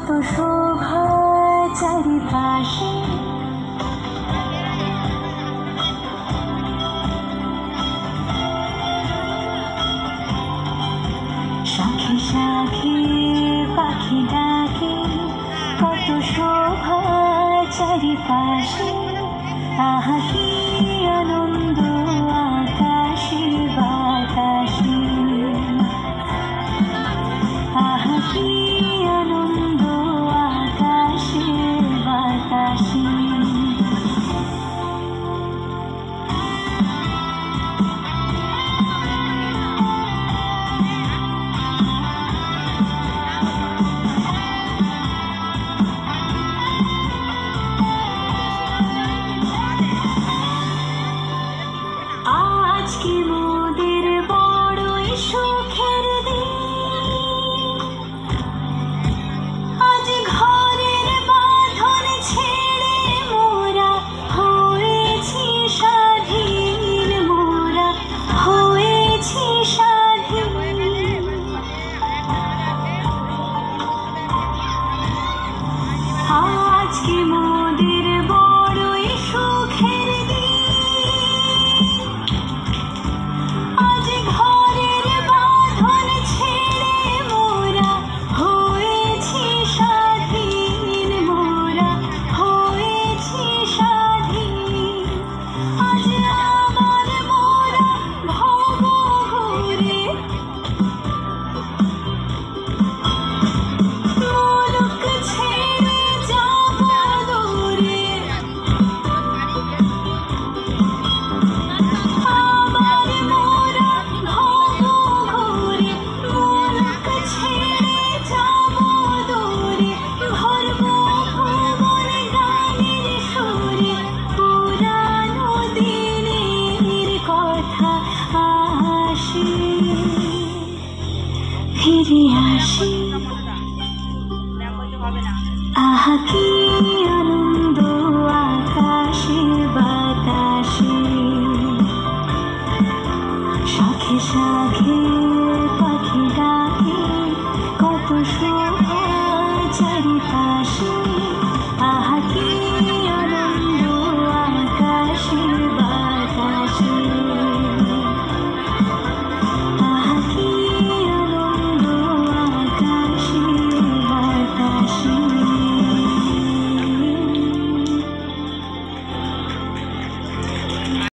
কত শোভা চারিপাশে, শাখে শাখে পাখি ডাকে, কত শোভা চারিপাশে। আহা কি আনন্দ আকাশে বাতাসে, আহা কি আনন্দ আকাশে বাতাসে। আজকে মোদের বড়ই সুখের দিন, আজ ঘরের বাঁধন ছেড়ে মোরা হয়েছি স্বাধীন, মোরা হয়েছি স্বাধীন। আজকে মোদের বড়ই সুখের দিন, আজ ঘরের বাঁধন ছেড়ে মোরা হয়েছি স্বাধীন, মোরা হয়েছি স্বাধীন। আজ আবার মোরা ভব ঘুরে মুলুক ছেড়ে যাব দূরে, আবার মোরা ভব ঘুরে মুলুক ছেড়ে যাব দূরে। ভরব ভুবন গানের সুরে, পুরানো দিনের কথা আসে, ফিরে আসে। আহা কি আনন্দ আকাশে বাতাসে, শাখে শাখে